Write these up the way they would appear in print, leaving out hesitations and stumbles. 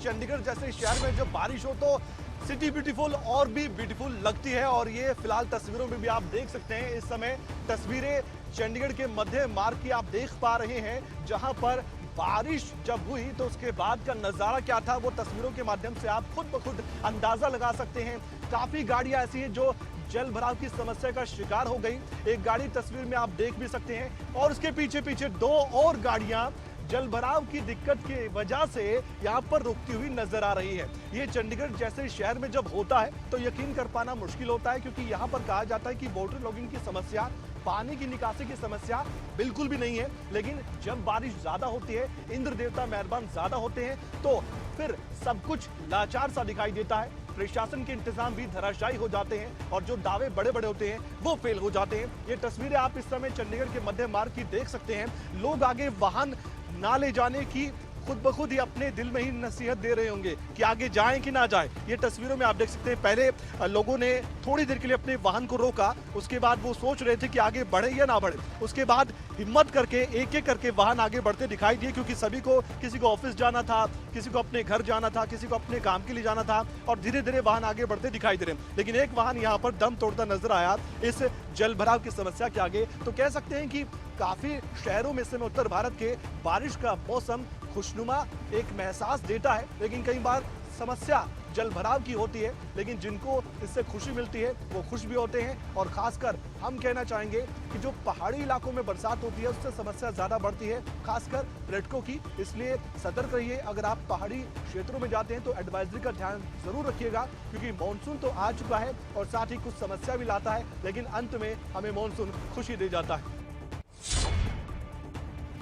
चंडीगढ़ जैसे शहर में जब बारिश हो तो सिटी ब्यूटीफुल और भी ब्यूटीफुल लगती है। और ये फिलहाल तस्वीरों में भी आप देख सकते हैं, इस समय तस्वीरें चंडीगढ़ के मध्य मार्ग की आप देख पा रहे हैं, जहां पर बारिश जब हुई तो उसके बाद का नजारा क्या था वो तस्वीरों के माध्यम से आप खुद ब खुद अंदाजा लगा सकते हैं। काफी गाड़ियां ऐसी हैं जो जल भराव की समस्या का शिकार हो गई। एक गाड़ी तस्वीर में आप देख भी सकते हैं और उसके पीछे पीछे दो और गाड़ियां जल भराव की दिक्कत की वजह से यहाँ पर रुकती हुई नजर आ रही है। ये चंडीगढ़ जैसे शहर में जब होता है तो यकीन कर पाना मुश्किल होता है, क्योंकि यहाँ पर कहा जाता है कि वाटर लॉगिंग की समस्या, पानी की निकासी की समस्या बिल्कुल भी नहीं है। लेकिन जब बारिश ज्यादा होती है, इंद्र देवता मेहरबान ज्यादा होते हैं, तो फिर सब कुछ लाचार सा दिखाई देता है। प्रशासन के इंतजाम भी धराशायी हो जाते हैं और जो दावे बड़े बड़े होते हैं वो फेल हो जाते हैं। ये तस्वीरें आप इस समय चंडीगढ़ के मध्य मार्ग की देख सकते हैं। लोग आगे वाहन ना ले जाने की खुद ब खुद ही अपने दिल में ही नसीहत दे रहे होंगे कि आगे जाएं कि ना जाएं। ये तस्वीरों में आप देख सकते हैं, पहले लोगों ने थोड़ी देर के लिए अपने वाहन को रोका, उसके बाद वो सोच रहे थे कि आगे बढ़े या ना बढ़े। उसके बाद हिम्मत करके एक एक करके वाहन आगे बढ़ते दिखाई दिए, क्योंकि सभी को, किसी को ऑफिस जाना था, किसी को अपने घर जाना था, किसी को अपने काम के लिए जाना था और धीरे धीरे वाहन आगे बढ़ते दिखाई दे रहे। लेकिन एक वाहन यहाँ पर दम तोड़ता नजर आया इस जल भराव की समस्या के आगे। तो कह सकते हैं कि काफी शहरों में इस समय उत्तर भारत के बारिश का मौसम खुशनुमा एक महसास देता है, लेकिन कई बार समस्या जल भराव की होती है। लेकिन जिनको इससे खुशी मिलती है वो खुश भी होते हैं। और खासकर हम कहना चाहेंगे कि जो पहाड़ी इलाकों में बरसात होती है उससे समस्या ज्यादा बढ़ती है, खासकर पर्यटकों की। इसलिए सतर्क रहिए, अगर आप पहाड़ी क्षेत्रों में जाते हैं तो एडवाइजरी का ध्यान जरूर रखिएगा, क्योंकि मानसून तो आ चुका है और साथ ही कुछ समस्या भी लाता है, लेकिन अंत में हमें मानसून खुशी दे जाता है।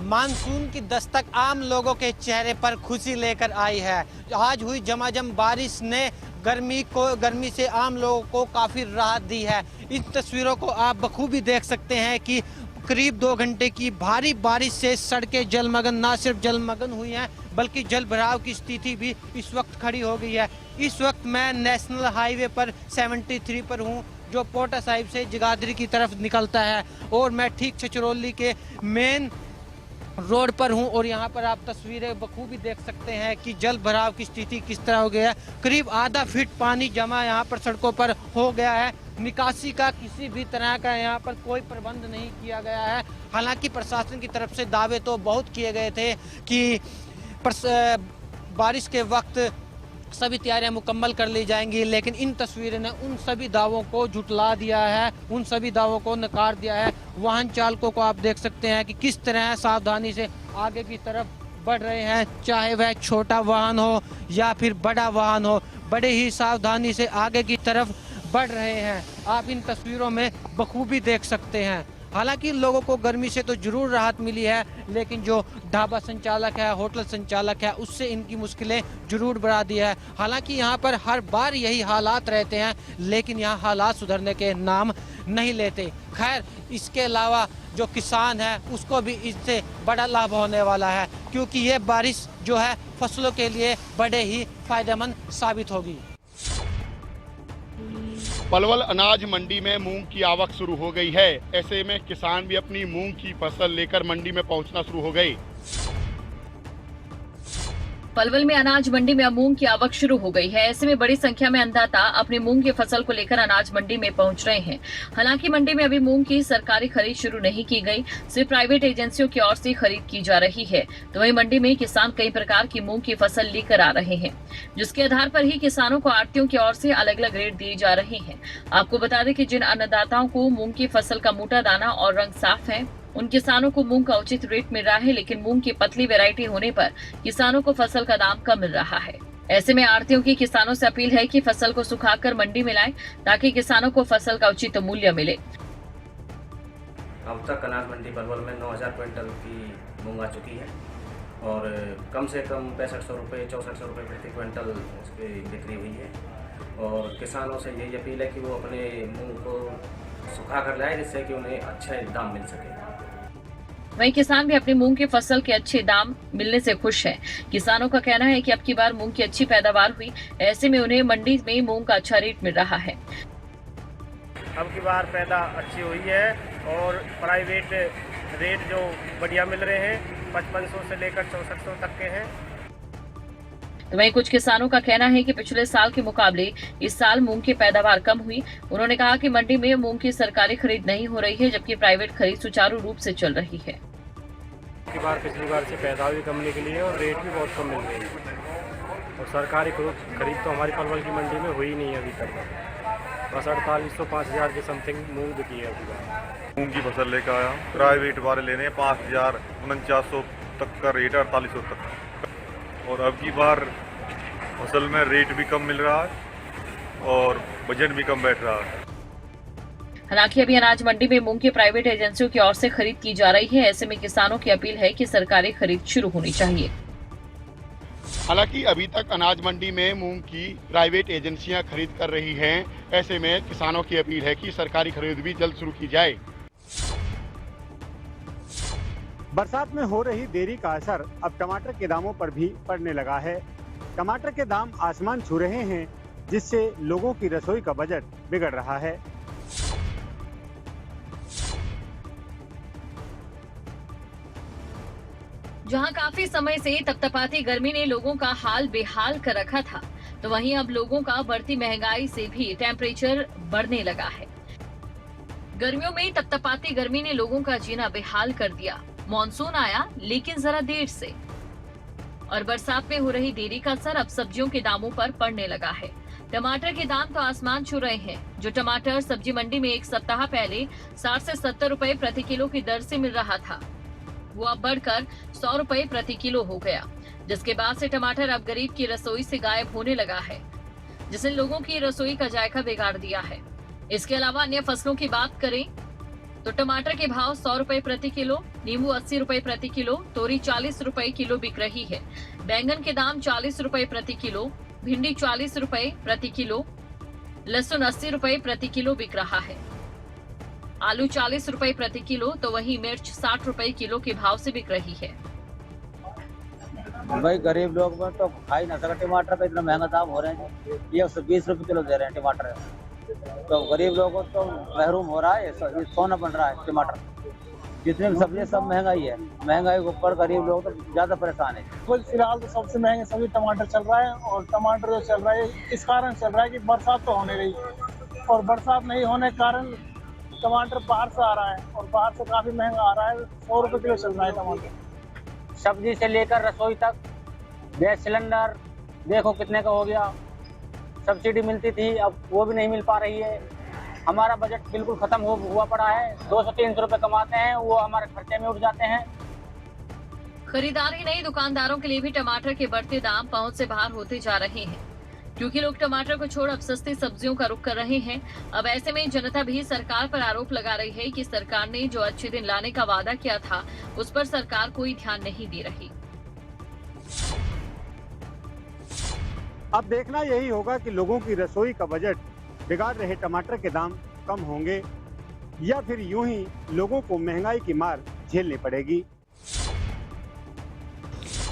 मानसून की दस्तक आम लोगों के चेहरे पर खुशी लेकर आई है। आज हुई झमाझम बारिश ने गर्मी से आम लोगों को काफ़ी राहत दी है। इन तस्वीरों को आप बखूबी देख सकते हैं कि करीब 2 घंटे की भारी बारिश से सड़कें जलमग्न, ना सिर्फ जलमग्न हुई हैं बल्कि जल भराव की स्थिति भी इस वक्त खड़ी हो गई है। इस वक्त मैं नेशनल हाईवे पर 73 पर हूँ, जो पोटा साहिब से जगाधरी की तरफ निकलता है, और मैं ठीक छछरौली के मेन रोड पर हूं। और यहां पर आप तस्वीरें बखूबी देख सकते हैं कि जल भराव की स्थिति किस तरह हो गया है। करीब आधा फीट पानी जमा यहां पर सड़कों पर हो गया है। निकासी का किसी भी तरह का यहां पर कोई प्रबंध नहीं किया गया है। हालांकि प्रशासन की तरफ से दावे तो बहुत किए गए थे कि बारिश के वक्त सभी तैयारियां मुकम्मल कर ली जाएंगी, लेकिन इन तस्वीरों ने उन सभी दावों को झुटला दिया है, उन सभी दावों को नकार दिया है। वाहन चालकों को आप देख सकते हैं कि किस तरह सावधानी से आगे की तरफ बढ़ रहे हैं, चाहे वह छोटा वाहन हो या फिर बड़ा वाहन हो, बड़े ही सावधानी से आगे की तरफ बढ़ रहे हैं। आप इन तस्वीरों में बखूबी देख सकते हैं। हालांकि लोगों को गर्मी से तो जरूर राहत मिली है, लेकिन जो ढाबा संचालक है, होटल संचालक है, उससे इनकी मुश्किलें जरूर बढ़ा दी है। हालांकि यहाँ पर हर बार यही हालात रहते हैं, लेकिन यहाँ हालात सुधरने के नाम नहीं लेते। खैर, इसके अलावा जो किसान है उसको भी इससे बड़ा लाभ होने वाला है, क्योंकि ये बारिश जो है फसलों के लिए बड़े ही फायदेमंद साबित होगी। पलवल अनाज मंडी में मूंग की आवक शुरू हो गई है। ऐसे में किसान भी अपनी मूंग की फसल लेकर मंडी में पहुंचना शुरू हो गए। पलवल में अनाज मंडी में अब मूंग की आवक शुरू हो गई है। ऐसे में बड़ी संख्या में अन्नदाता अपनी मूंग की फसल को लेकर अनाज मंडी में पहुंच रहे हैं। हालांकि मंडी में अभी मूंग की सरकारी खरीद शुरू नहीं की गई, सिर्फ प्राइवेट एजेंसियों की ओर से खरीद की जा रही है। तो वहीं मंडी में किसान कई प्रकार की मूंग की फसल लेकर आ रहे हैं, जिसके आधार पर ही किसानों को आड़तियों की ओर से अलग अलग रेट दिए जा रहे हैं। आपको बता दें कि जिन अन्नदाताओं को मूंग की फसल का मोटा दाना और रंग साफ है, उन किसानों को मूंग का उचित रेट मिल रहा है, लेकिन मूंग की पतली वैरायटी होने पर किसानों को फसल का दाम कम मिल रहा है। ऐसे में आड़तियों की किसानों से अपील है कि फसल को सुखाकर मंडी में लाएं, ताकि किसानों को फसल का उचित मूल्य मिले। अब तक अनाज मंडी पलवल में 9000 क्विंटल की मूंग आ चुकी है और कम से कम 6500 रुपये 6400 रुपये प्रति क्विंटल उसकी बिक्री हुई है। और किसानों से यही अपील है कि वो अपने मूंग को सुखा कर लाए, जिससे कि उन्हें अच्छे दाम मिल सके। वहीं किसान भी अपनी मूंग की फसल के अच्छे दाम मिलने से खुश हैं। किसानों का कहना है कि अब की बार मूंग की अच्छी पैदावार हुई, ऐसे में उन्हें मंडी में मूंग का अच्छा रेट मिल रहा है। अब की बार पैदा अच्छी हुई है और प्राइवेट रेट जो बढ़िया मिल रहे हैं, 5500 से लेकर 6400 तक के हैं। तो वहीं कुछ किसानों का कहना है कि पिछले साल के मुकाबले इस साल मूंग की पैदावार कम हुई। उन्होंने कहा कि मंडी में मूंग की सरकारी खरीद नहीं हो रही है, जबकि प्राइवेट खरीद सुचारू रूप से चल रही है। पिछली बार से पैदावार भी कम निकली है और रेट भी बहुत कम मिल रही है। और सरकारी खरीद तो हमारी पलवल की मंडी में हुई नहीं अभी तक। बस 4800-5000 के समथिंग मूंग बिकी है अभी बार। मूंग की फसल लेकर आया, प्राइवेट वाले लेने हैं 5000, 4900 तक का रेट है, 4800 तक। और अब की बार फसल में रेट भी कम मिल रहा है और वजन भी कम बैठ रहा है। हालांकि अभी अनाज मंडी में मूंग की प्राइवेट एजेंसियों की ओर से खरीद की जा रही है। ऐसे में किसानों की अपील है कि सरकारी खरीद शुरू होनी चाहिए। हालांकि अभी तक अनाज मंडी में मूंग की प्राइवेट एजेंसियां खरीद कर रही हैं। ऐसे में किसानों की अपील है कि सरकारी खरीद भी जल्द शुरू की जाए। बरसात में हो रही देरी का असर अब टमाटर के दामों पर भी पड़ने लगा है। टमाटर के दाम आसमान छू रहे हैं, जिससे लोगों की रसोई का बजट बिगड़ रहा है। जहां काफी समय से तपतपाती गर्मी ने लोगों का हाल बेहाल कर रखा था, तो वहीं अब लोगों का बढ़ती महंगाई से भी टेम्परेचर बढ़ने लगा है। गर्मियों में तपतपाती गर्मी ने लोगों का जीना बेहाल कर दिया। मॉनसून आया लेकिन जरा देर से, और बरसात में हो रही देरी का असर अब सब्जियों के दामों पर पड़ने लगा है। टमाटर के दाम तो आसमान छू रहे हैं। जो टमाटर सब्जी मंडी में एक सप्ताह पहले 60 से 70 रुपए प्रति किलो की दर से मिल रहा था, वो अब बढ़कर 100 रुपए प्रति किलो हो गया, जिसके बाद से टमाटर अब गरीब की रसोई से गायब होने लगा है, जिसने लोगों की रसोई का जायका बिगाड़ दिया है। इसके अलावा अन्य फसलों की बात करें तो टमाटर के भाव 100 रुपए प्रति किलो, नींबू 80 रुपए प्रति किलो, तोरी 40 रुपए किलो बिक रही है। बैंगन के दाम 40 रुपए प्रति किलो, भिंडी 40 रुपए प्रति किलो, लहसुन 80 रुपए प्रति किलो बिक रहा है। आलू 40 रुपए प्रति किलो, तो वहीं मिर्च 60 रुपए किलो के भाव से बिक रही है। भाई गरीब लोग में तो खा ही ना सका, टमाटर का इतना महंगा दाम हो रहे हैं। ये 120 रुपए किलो दे रहे हैं टमाटर, तो गरीब लोगों को तो महरूम हो रहा है, सोना बन रहा है टमाटर। जितने भी सब्जी सब महंगाई है, महंगाई के ऊपर गरीब लोग तो ज्यादा परेशान है। फिलहाल तो सबसे महंगे सभी टमाटर चल रहा है, और टमाटर जो चल रहा है इस कारण चल रहा है कि बरसात तो होने रही, और बरसात नहीं होने के कारण टमाटर बाहर से आ रहा है, और बाहर से काफी महंगा आ रहा है। 100 रुपए किलो चल रहा है टमाटर। सब्जी से लेकर रसोई तक, गैस सिलेंडर देखो कितने का हो गया। सब्सिडी मिलती थी, अब वो भी नहीं मिल पा रही है। हमारा बजट बिल्कुल खत्म हुआ पड़ा है। 200-300 रुपए कमाते हैं, वो हमारे खर्चे में उठ जाते हैं। खरीदार ही नहीं, दुकानदारों के लिए भी टमाटर के बढ़ते दाम पहुंच से बाहर होते जा रहे हैं, क्योंकि लोग टमाटर को छोड़ अब सस्ती सब्जियों का रुख कर रहे हैं। अब ऐसे में जनता भी सरकार पर आरोप लगा रही है कि सरकार ने जो अच्छे दिन लाने का वादा किया था, उस पर सरकार कोई ध्यान नहीं दे रही। अब देखना यही होगा कि लोगों की रसोई का बजट बिगाड़ रहे टमाटर के दाम कम होंगे, या फिर यूं ही लोगों को महंगाई की मार झेलनी पड़ेगी।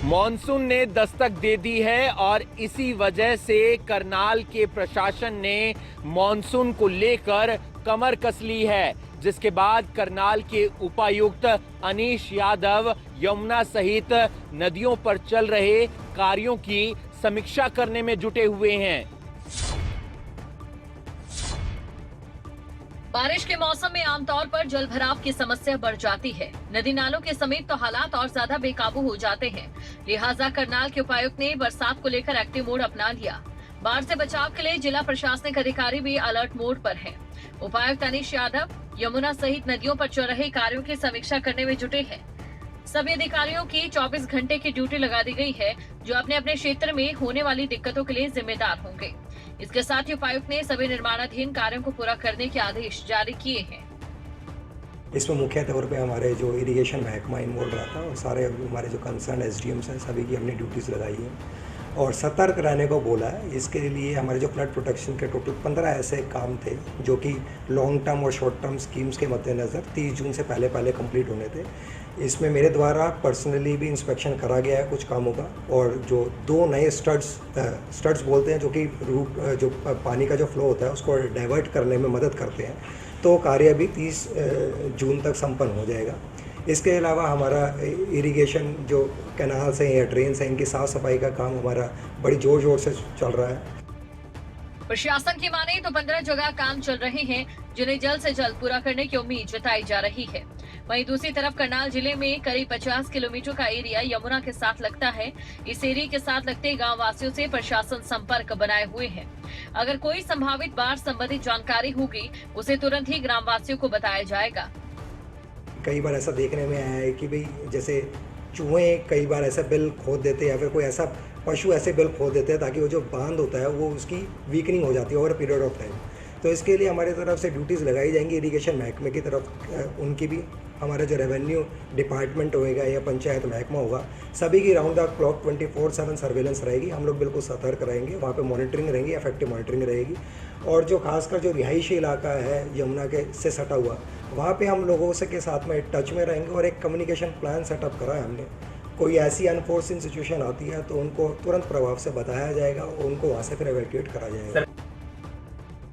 मॉनसून ने दस्तक दे दी है, और इसी वजह से करनाल के प्रशासन ने मॉनसून को लेकर कमर कस ली है, जिसके बाद करनाल के उपायुक्त अनीश यादव यमुना सहित नदियों पर चल रहे कार्यों की समीक्षा करने में जुटे हुए हैं। बारिश के मौसम में आमतौर पर जलभराव की समस्या बढ़ जाती है। नदी नालों के समेत तो हालात और ज्यादा बेकाबू हो जाते हैं। लिहाजा करनाल के उपायुक्त ने बरसात को लेकर एक्टिव मोड अपना लिया। बाढ़ से बचाव के लिए जिला प्रशासनिक अधिकारी भी अलर्ट मोड पर हैं। उपायुक्त अनीश यादव यमुना सहित नदियों पर चल रहे कार्यों की समीक्षा करने में जुटे हैं। सभी अधिकारियों की 24 घंटे की ड्यूटी लगा दी गई है, जो अपने अपने क्षेत्र में होने वाली दिक्कतों के लिए जिम्मेदार होंगे। इसके साथ ही उपायुक्त ने सभी निर्माणाधीन कार्यों को पूरा करने के आदेश जारी किए हैं। इसमें मुख्य तौर पे हमारे जो इरिगेशन महकमा इन्वॉल्व रहा था, और सारे हमारे जो कंसर्न एसडीएम्स हैं सभी की हमने ड्यूटीज़ लगाई है और सतर्क रहने को बोला है। इसके लिए हमारे जो फ्लड प्रोटेक्शन के टोटल 15 ऐसे काम थे जो कि लॉन्ग टर्म और शॉर्ट टर्म स्कीम्स के मद्देनज़र 30 जून से पहले कंप्लीट होने थे। इसमें मेरे द्वारा पर्सनली भी इंस्पेक्शन करा गया है कुछ कामों का, और जो 2 नए स्टड्स बोलते हैं जो कि रूट जो पानी का जो फ्लो होता है उसको डाइवर्ट करने में मदद करते हैं, तो कार्य भी 30 जून तक संपन्न हो जाएगा। इसके अलावा हमारा इरिगेशन जो कैनाल्स हैं या ड्रेन्स हैं, इनकी साफ़ सफाई का काम हमारा बड़ी ज़ोर शोर से चल रहा है। प्रशासन की माने तो 15 जगह काम चल रहे हैं, जिन्हें जल्द से जल्द पूरा करने की उम्मीद जताई जा रही है। वहीं दूसरी तरफ करनाल जिले में करीब 50 किलोमीटर का एरिया यमुना के साथ लगता है। इस एरिया के साथ लगते गांव वासियों से प्रशासन संपर्क बनाए हुए है। अगर कोई संभावित बाढ़ संबंधित जानकारी होगी, उसे तुरंत ही ग्राम वासियों को बताया जाएगा। कई बार ऐसा देखने में आया है कि भाई जैसे चूहे कई बार ऐसा बिल खोद देते हैं या फिर कोई ऐसा पशु ऐसे बिल खोद देते हैं ताकि वो जो बांध होता है वो उसकी वीकनिंग हो जाती है ओवर पीरियड ऑफ टाइम। तो इसके लिए हमारी तरफ से ड्यूटीज़ लगाई जाएंगी इरिगेशन महकमे की तरफ, उनकी भी हमारा जो रेवेन्यू डिपार्टमेंट होएगा या पंचायत महकमा होगा, सभी की राउंड द क्लॉक 24/7 सर्वेलेंस रहेगी। हम लोग बिल्कुल सतर्क रहेंगे, वहाँ पे मॉनिटरिंग रहेगी, इफेक्टिव मॉनिटरिंग रहेगी। और जो खासकर जो रिहायशी इलाका है यमुना के से सटा हुआ, वहाँ पे हम लोगों से के साथ में टच में रहेंगे और एक कम्युनिकेशन प्लान सेटअप करा है हमने। कोई ऐसी अनफोर्सिन सिचुएशन आती है तो उनको तुरंत प्रभाव से बताया जाएगा और उनको वहाँ से फिर एवैक्यूएट करा जाएगा।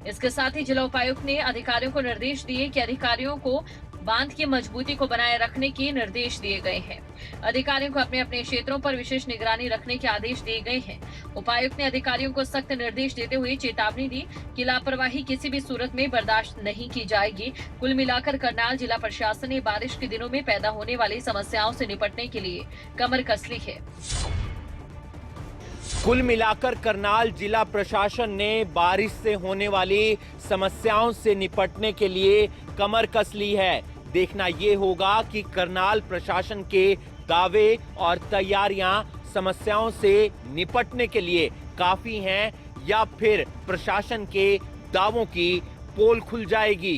इसके साथ ही जिला उपायुक्त ने अधिकारियों को निर्देश दिए कि अधिकारियों को बांध की मजबूती को बनाए रखने के निर्देश दिए गए हैं। अधिकारियों को अपने अपने क्षेत्रों पर विशेष निगरानी रखने के आदेश दिए गए हैं। उपायुक्त ने अधिकारियों को सख्त निर्देश देते हुए चेतावनी दी कि लापरवाही किसी भी सूरत में बर्दाश्त नहीं की जाएगी। कुल मिलाकर करनाल जिला प्रशासन ने बारिश के दिनों में पैदा होने वाली समस्याओं से निपटने के लिए कमर कस ली है। कुल मिलाकर करनाल जिला प्रशासन ने बारिश से होने वाली समस्याओं से निपटने के लिए कमर कस ली है। देखना ये होगा कि करनाल प्रशासन के दावे और तैयारियां समस्याओं से निपटने के लिए काफी हैं या फिर प्रशासन के दावों की पोल खुल जाएगी।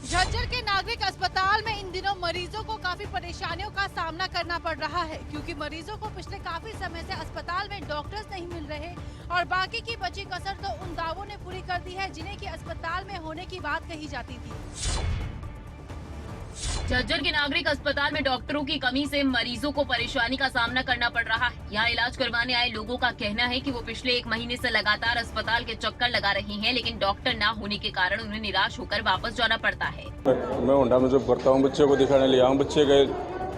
झज्जर के नागरिक अस्पताल में इन दिनों मरीजों को काफी परेशानियों का सामना करना पड़ रहा है, क्योंकि मरीजों को पिछले काफी समय से अस्पताल में डॉक्टर्स नहीं मिल रहे और बाकी की बची कसर तो उन दावों ने पूरी कर दी है जिन्हें कि अस्पताल में होने की बात कही जाती थी। झज्जर के नागरिक अस्पताल में डॉक्टरों की कमी से मरीजों को परेशानी का सामना करना पड़ रहा है। यहाँ इलाज करवाने आए लोगों का कहना है कि वो पिछले 1 महीने से लगातार अस्पताल के चक्कर लगा रही हैं, लेकिन डॉक्टर ना होने के कारण उन्हें निराश होकर वापस जाना पड़ता है। मैं होंडा में जब करता हूँ, बच्चे को दिखाने लिया हूँ, बच्चे के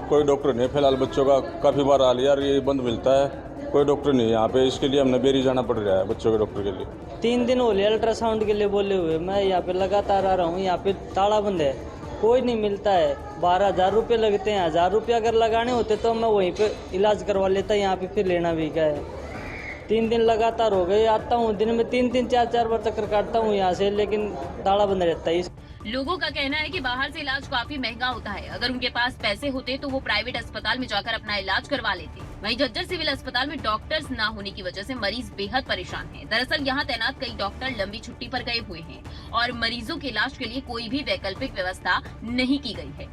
कोई डॉक्टर नहीं फिलहाल। बच्चों का काफी बार आ लिया, ये बंद मिलता है, कोई डॉक्टर नहीं यहाँ पे। इसके लिए हमने बेरी जाना पड़ रहा है बच्चों के डॉक्टर के लिए। 3 दिन हो लिया अल्ट्रासाउंड के लिए बोले हुए, मैं यहाँ पे लगातार आ रहा हूँ। यहाँ पे ताला बंद है, कोई नहीं मिलता है। 12,000 रुपये लगते हैं। 1,000 रुपये अगर लगाने होते तो मैं वहीं पे इलाज करवा लेता। यहाँ पे फिर लेना भी क्या है। 3 दिन लगातार हो गए, आता हूँ दिन में 3-3, 4-4 बार चक्कर काटता हूँ यहाँ से, लेकिन ताला बंद रहता है। लोगों का कहना है कि बाहर से इलाज काफी महंगा होता है। अगर उनके पास पैसे होते तो वो प्राइवेट अस्पताल में जाकर अपना इलाज करवा लेते। वहीं झज्जर सिविल अस्पताल में डॉक्टर्स ना होने की वजह से मरीज बेहद परेशान हैं। दरअसल यहाँ तैनात कई डॉक्टर लंबी छुट्टी पर गए हुए हैं और मरीजों के इलाज के लिए कोई भी वैकल्पिक व्यवस्था नहीं की गई है।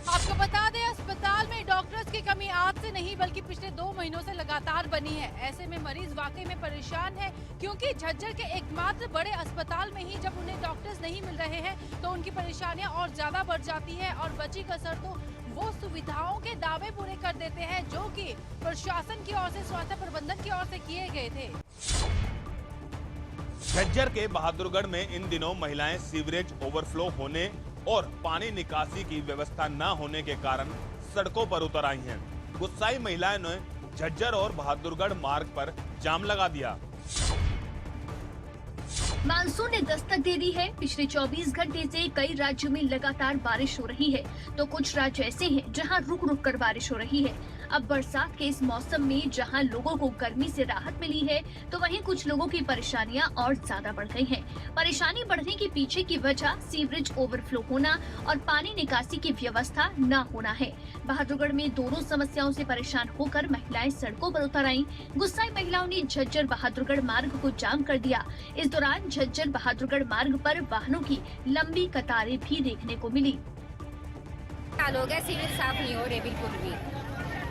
आपको बता दें, अस्पताल में डॉक्टर्स की कमी आज से नहीं बल्कि पिछले 2 महीनों से लगातार बनी है। ऐसे में मरीज वाकई में परेशान है, क्योंकि झज्जर के एकमात्र बड़े अस्पताल में ही जब उन्हें डॉक्टर्स नहीं मिल रहे हैं तो उनकी परेशानियां और ज्यादा बढ़ जाती है और बची कसर तो वो सुविधाओं के दावे पूरे कर देते हैं जो कि प्रशासन की ओर से, स्वास्थ्य प्रबंधन की ओर से किए गए थे। झज्जर के बहादुरगढ़ में इन दिनों महिलाएं सीवरेज ओवरफ्लो होने और पानी निकासी की व्यवस्था न होने के कारण सड़कों पर उतर आई हैं। गुस्साई महिलाएं ने झज्जर और बहादुरगढ़ मार्ग पर जाम लगा दिया। मानसून ने दस्तक दे दी है। पिछले 24 घंटे से कई राज्यों में लगातार बारिश हो रही है, तो कुछ राज्य ऐसे हैं जहां रुक रुक कर बारिश हो रही है। अब बरसात के इस मौसम में जहां लोगों को गर्मी से राहत मिली है, तो वहीं कुछ लोगों की परेशानियां और ज्यादा बढ़ गई हैं। परेशानी बढ़ने के पीछे की वजह सीवरेज ओवरफ्लो होना और पानी निकासी की व्यवस्था न होना है। बहादुरगढ़ में दोनों समस्याओं से परेशान होकर महिलाएं सड़कों पर उतर आईं। गुस्साई महिलाओं ने झज्जर बहादुरगढ़ मार्ग को जाम कर दिया। इस दौरान झज्जर बहादुरगढ़ मार्ग पर वाहनों की लंबी कतारें भी देखने को मिली। हो गया, सिविल साफ नहीं हो रहे बिल्कुल भी।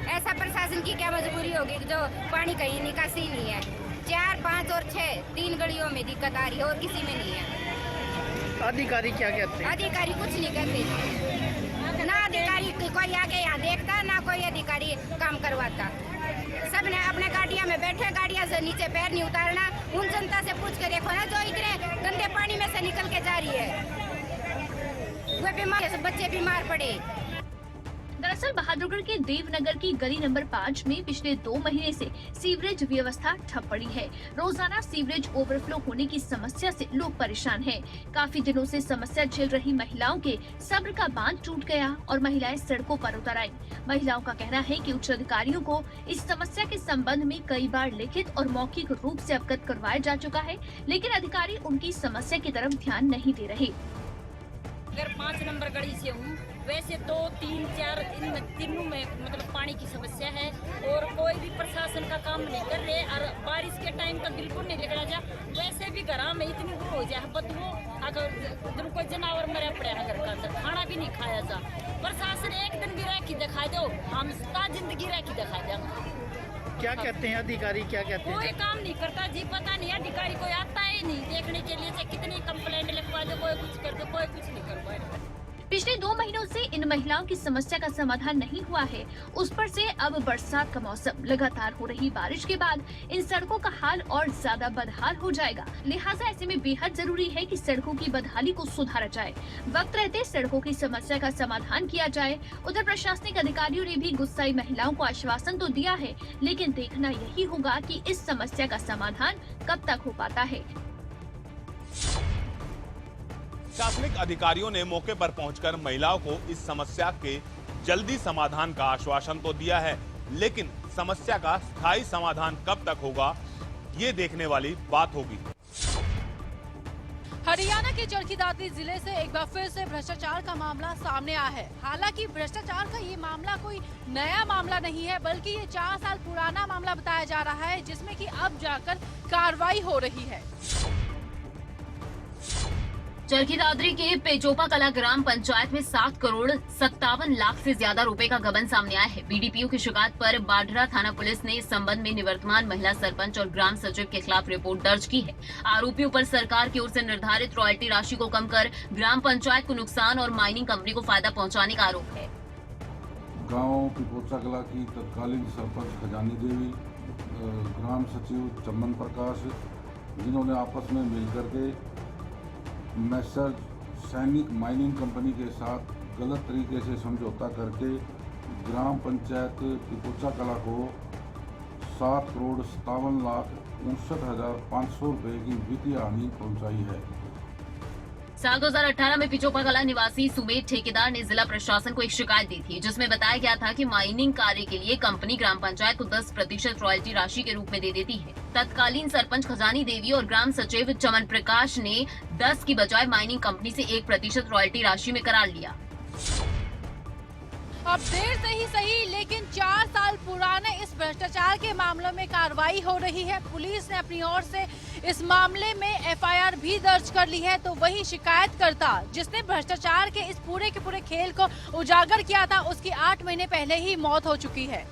ऐसा प्रशासन की क्या मजबूरी होगी जो पानी कहीं निकासी नहीं है। 4, 5 और 6 3 गलियों में दिक्कत आ रही है और किसी में नहीं है। अधिकारी क्या कहते हैं? अधिकारी कुछ नहीं कहते, ना अधिकारी कोई आके यहाँ देखता, ना कोई अधिकारी काम करवाता। सब ने अपने गाड़ियाँ में बैठे, गाड़ियाँ से नीचे पैर नहीं उतारना। उन जनता से पूछ के देखो ना जो इतने गंदे पानी में से निकल के जा रही है। वे बीमार, बच्चे बीमार पड़े। दरअसल बहादुरगढ़ के देवनगर की गली नंबर 5 में पिछले 2 महीने से सीवरेज व्यवस्था ठप पड़ी है। रोजाना सीवरेज ओवरफ्लो होने की समस्या से लोग परेशान हैं। काफी दिनों से समस्या झेल रही महिलाओं के सब्र का बांध टूट गया और महिलाएं सड़कों पर उतर आईं। महिलाओं का कहना है कि उच्च अधिकारियों को इस समस्या के संबंध में कई बार लिखित और मौखिक रूप से अवगत करवाया जा चुका है, लेकिन अधिकारी उनकी समस्या की तरफ ध्यान नहीं दे रहे। अगर 5 नंबर गली से हूँ, वैसे 2, 3, 4 इन तीनों में मतलब पानी की समस्या है और कोई भी प्रशासन का काम नहीं कर रहे और बारिश के टाइम तो बिल्कुल नहीं निकला जा। वैसे भी घर में इतनी वो हो जाए बदबू, अगर कोई जानवर मरे पड़े घर का अंदर, खाना भी नहीं खाया जा। प्रशासन एक दिन भी रह के दिखा दो, हम जिंदगी रह के दिखा देंगे। क्या कहते हैं अधिकारी, क्या कहते हैं? कोई काम नहीं करता जी, पता नहीं अधिकारी कोई आता ही नहीं देखने के लिए, चाहे कितनी कंप्लेंट लिखवा दो, कोई कुछ कर दो, कोई कुछ नहीं कर पाए। पिछले 2 महीनों से इन महिलाओं की समस्या का समाधान नहीं हुआ है। उस पर से अब बरसात का मौसम, लगातार हो रही बारिश के बाद इन सड़कों का हाल और ज्यादा बदहाल हो जाएगा। लिहाजा ऐसे में बेहद जरूरी है कि सड़कों की बदहाली को सुधारा जाए, वक्त रहते सड़कों की समस्या का समाधान किया जाए। उधर प्रशासनिक अधिकारियों ने भी गुस्साई महिलाओं को आश्वासन तो दिया है, लेकिन देखना यही होगा कि इस समस्या का समाधान कब तक हो पाता है। प्रशासनिक अधिकारियों ने मौके पर पहुंचकर महिलाओं को इस समस्या के जल्दी समाधान का आश्वासन तो दिया है, लेकिन समस्या का स्थायी समाधान कब तक होगा, ये देखने वाली बात होगी। हरियाणा के चरखी दादरी जिले से एक बार फिर से भ्रष्टाचार का मामला सामने आया है। हालांकि भ्रष्टाचार का ये मामला कोई नया मामला नहीं है, बल्कि ये 4 साल पुराना मामला बताया जा रहा है, जिसमें कि अब जाकर कार्रवाई हो रही है। चरखी दादरी के पेचोपा कला ग्राम पंचायत में 7 करोड़ 57 लाख से ज्यादा रुपए का गबन सामने आया है। बीडीपीओ की शिकायत पर बाढ़रा थाना पुलिस ने इस संबंध में निवर्तमान महिला सरपंच और ग्राम सचिव के खिलाफ रिपोर्ट दर्ज की है। आरोपियों पर सरकार की ओर से निर्धारित रॉयल्टी राशि को कम कर ग्राम पंचायत को नुकसान और माइनिंग कंपनी को फायदा पहुँचाने का आरोप है। गाँव पिपोचा कला की तत्कालीन सरपंच खजानी देवी, ग्राम सचिव चमन प्रकाश, जिन्होंने आपस में मिलकर के मैसर सैनिक माइनिंग कंपनी के साथ गलत तरीके से समझौता करके ग्राम पंचायत पिपोचा कला को 7 करोड़ 57 लाख 59,500 रुपये की वित्तीय हानि पहुंचाई है। साल 2018 में पिचोपा कला निवासी सुमेध ठेकेदार ने जिला प्रशासन को एक शिकायत दी थी, जिसमें बताया गया था कि माइनिंग कार्य के लिए कंपनी ग्राम पंचायत को 10% रॉयल्टी राशि के रूप में दे देती है। तत्कालीन सरपंच खजानी देवी और ग्राम सचिव चमन प्रकाश ने 10 की बजाय माइनिंग कंपनी से 1% रॉयल्टी राशि में करार लिया। अब देर से ही सही, लेकिन 4 साल पुराने इस भ्रष्टाचार के मामलों में कार्रवाई हो रही है। पुलिस ने अपनी ओर से इस मामले में एफआईआर भी दर्ज कर ली है, तो वही शिकायतकर्ता जिसने भ्रष्टाचार के इस पूरे के पूरे खेल को उजागर किया था, उसकी 8 महीने पहले ही मौत हो चुकी है।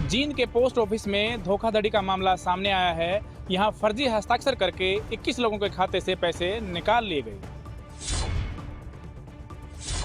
जींद के पोस्ट ऑफिस में धोखाधड़ी का मामला सामने आया है। यहां फर्जी हस्ताक्षर करके 21 लोगों के खाते से पैसे निकाल लिए गए।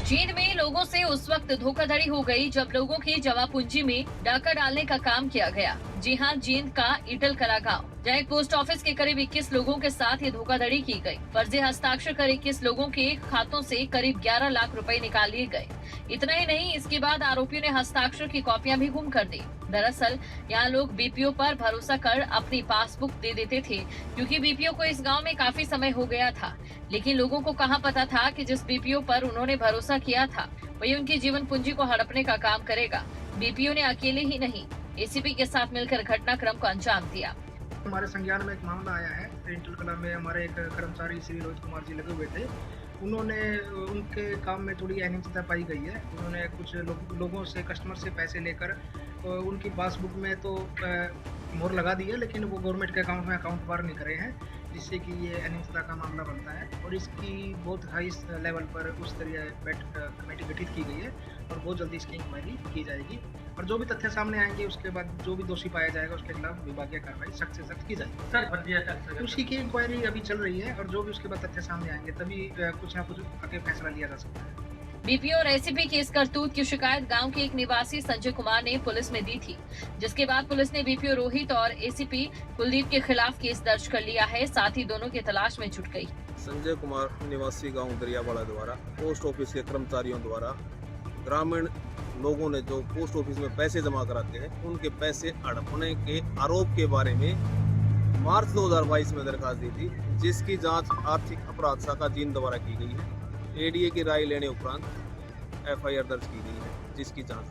जींद में लोगों से उस वक्त धोखाधड़ी हो गई जब लोगों की जमा पूंजी में डाका डालने का काम किया गया। जी हां, जींद का ईटल कला गांव, जहां एक पोस्ट ऑफिस के करीब 21 लोगों के साथ ये धोखाधड़ी की गई। फर्जी हस्ताक्षर कर 21 लोगों के खातों से करीब 11 लाख रुपए निकाल लिए गए। इतना ही नहीं, इसके बाद आरोपियों ने हस्ताक्षर की कॉपियां भी गुम कर दी। दरअसल यहाँ लोग बीपीओ पर भरोसा कर अपनी पासबुक दे देते थे, क्योंकि बीपीओ को इस गांव में काफी समय हो गया था। लेकिन लोगों को कहां पता था कि जिस बीपीओ पर उन्होंने भरोसा किया था वही उनकी जीवन पूंजी को हड़पने का काम करेगा। बीपीओ ने अकेले ही नहीं, एसीपी के साथ मिलकर घटनाक्रम को अंजाम दिया। हमारे संज्ञान में एक मामला आया है। ईटल कला में हमारे एक कर्मचारी श्री रोहित कुमार जी लगे हुए थे। उन्होंने उनके काम में थोड़ी अनियमितता पाई गई है। उन्होंने कुछ लोगों से, कस्टमर से पैसे लेकर उनकी पासबुक में तो मोहर लगा दी है, लेकिन वो गवर्नमेंट के अकाउंट में अकाउंट बार नहीं करे हैं, जिससे कि ये अनियमितता का मामला बनता है। और इसकी बहुत हाई लेवल पर उस तरह कमेटी गठित की गई है और बहुत जल्दी इसकी इंक्वायरी की जाएगी। और जो भी तथ्य सामने आएंगे उसके बाद जो भी दोषी पाया जाएगा उसके खिलाफ विभागीय कार्रवाई सख्त से सख्त की जाएगी। उसी की इंक्वायरी अभी चल रही है और जो भी उसके बाद तथ्य सामने आएंगे तभी कुछ ना कुछ आगे फैसला लिया जा सकता है। बीपीओ और एसीपी की इस करतूत की शिकायत गांव के एक निवासी संजय कुमार ने पुलिस में दी थी, जिसके बाद पुलिस ने बीपीओ रोहित और एसीपी कुलदीप के खिलाफ केस दर्ज कर लिया है। साथ ही दोनों की तलाश में जुट गई। संजय कुमार निवासी गांव दरियावाड़ा द्वारा पोस्ट ऑफिस के कर्मचारियों द्वारा ग्रामीण लोगों ने जो पोस्ट ऑफिस में पैसे जमा कराते हैं उनके पैसे हड़पने के आरोप के बारे में मार्च 2022 में दरखास्त दी थी, जिसकी जांच आर्थिक अपराध शाखा जींद द्वारा की गई है। एडीए की राय लेने उपरांत एफआईआर दर्ज की गई है, जिसकी जांच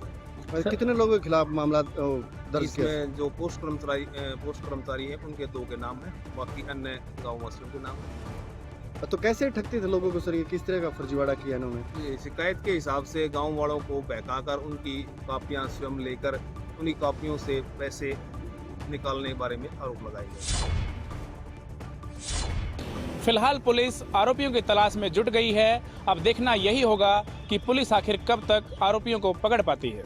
है। कितने लोगों के खिलाफ मामला दर्ज किया? इसमें जो पोस्ट कर्मचारी हैं उनके 2 के नाम है, बाकी अन्य गाँव वासियों के नाम है। तो कैसे ठगते थे लोगों को सर, ये किस तरह का फर्जीवाड़ा किया इन्होंने? शिकायत के हिसाब से गांव वालों को बहकाकर उनकी कापियां स्वयं लेकर उन्हीं कापियों से पैसे निकालने के बारे में आरोप लगाए गए। फिलहाल पुलिस आरोपियों की तलाश में जुट गई है। अब देखना यही होगा कि पुलिस आखिर कब तक आरोपियों को पकड़ पाती है।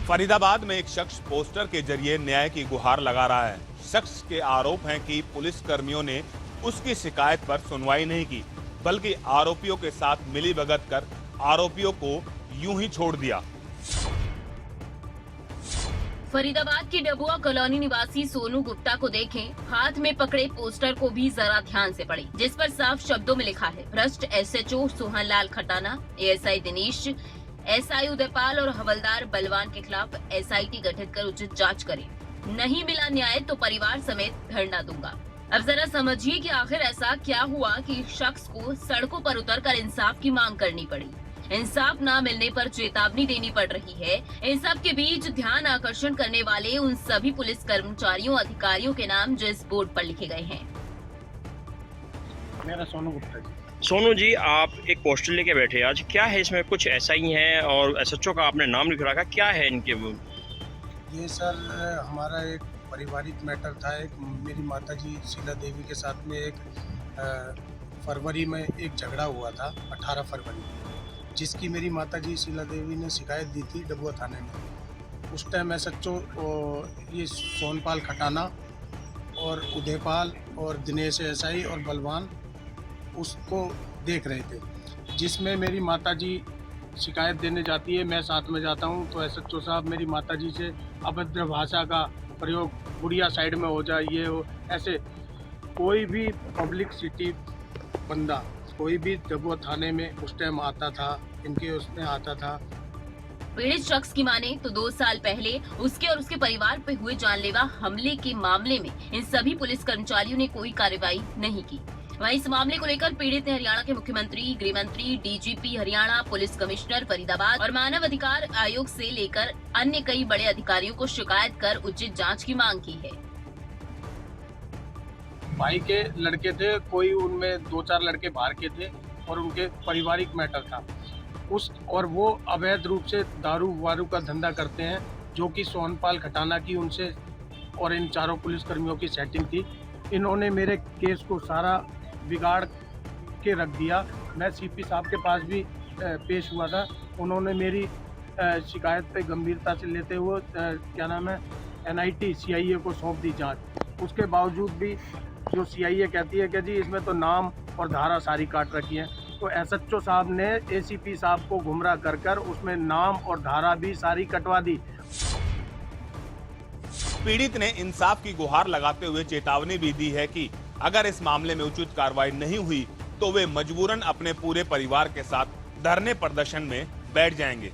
फरीदाबाद में एक शख्स पोस्टर के जरिए न्याय की गुहार लगा रहा है। शख्स के आरोप हैं कि पुलिस कर्मियों ने उसकी शिकायत पर सुनवाई नहीं की, बल्कि आरोपियों के साथ मिलीभगत कर आरोपियों को यूं ही छोड़ दिया। फरीदाबाद की डबुआ कॉलोनी निवासी सोनू गुप्ता को देखें, हाथ में पकड़े पोस्टर को भी जरा ध्यान से पढ़ें, जिस पर साफ शब्दों में लिखा है, भ्रष्ट SHO Sohanlal Khatana, ASI Dinesh, SI Udaypal और हवलदार बलवान के खिलाफ एसआईटी गठित कर उचित जांच करें। नहीं मिला न्याय तो परिवार समेत धरना दूंगा। अब जरा समझिए कि आखिर ऐसा क्या हुआ कि शख्स को सड़कों पर उतरकर इंसाफ की मांग करनी पड़ी। इंसाफ ना मिलने पर चेतावनी देनी पड़ रही है। इन सब के बीच ध्यान आकर्षण करने वाले उन सभी पुलिस कर्मचारियों अधिकारियों के नाम जो इस बोर्ड पर लिखे गए हैं। मेरा सोनू गुप्ता जी। सोनू जी, आप एक पोस्टर लेके बैठे आज, क्या है इसमें? कुछ ऐसा ही है और एसएचओ का आपने नाम लिख रखा, क्या है इनके? ये सर हमारा एक पारिवारिक मैटर था। एक मेरी माताजी शीला देवी के साथ में एक फरवरी में एक झगड़ा हुआ था, 18 फरवरी, जिसकी मेरी माताजी शीला देवी ने शिकायत दी थी डबुआ थाने में। उस टाइम एसएचओ ये सोनपाल खटाना और उदयपाल और दिनेश एसआई और बलवान उसको देख रहे थे, जिसमें मेरी माताजी शिकायत देने जाती है, मैं साथ में जाता हूं, तो एसएचओ साहब मेरी माताजी से अभद्र भाषा का प्रयोग, बुढ़िया साइड में हो जाए, ये हो, ऐसे कोई भी पब्लिक सिटी बंदा कोई भी डबुआ थाने में उस टाइम आता था, इनके उसमें आता था। पीड़ित शख्स की माने तो 2 साल पहले उसके और उसके परिवार पे हुए जानलेवा हमले के मामले में इन सभी पुलिस कर्मचारियों ने कोई कार्रवाई नहीं की। वहीं इस मामले को लेकर पीड़ित ने हरियाणा के मुख्यमंत्री, गृह मंत्री, DGP Haryana, police commissioner Faridabad और मानव अधिकार आयोग से लेकर अन्य कई बड़े अधिकारियों को शिकायत कर उचित जांच की मांग की है। भाई के लड़के थे, कोई उनमें 2-4 लड़के बाहर के थे और उनके पारिवारिक मैटर था और वो अवैध रूप से दारू वारू का धंधा करते हैं, जो कि सोनपाल खटाना की उनसे और इन चारों पुलिसकर्मियों की सेटिंग थी। इन्होंने मेरे केस को सारा बिगाड़ के रख दिया। मैं सीपी साहब के पास भी पेश हुआ था, उन्होंने मेरी शिकायत पे गंभीरता से लेते हुए क्या नाम है एनआईटी सीआईए को सौंप दी जांच। उसके बावजूद भी जो सीआईए कहती है कि जी इसमें तो नाम और धारा सारी काट रखी है, तो एसएचओ साहब ने एसीपी साहब को गुमराह कर उसमें नाम और धारा भी सारी कटवा दी। पीड़ित ने इंसाफ की गुहार लगाते हुए चेतावनी भी दी है कि अगर इस मामले में उचित कार्रवाई नहीं हुई तो वे मजबूरन अपने पूरे परिवार के साथ धरने प्रदर्शन में बैठ जाएंगे।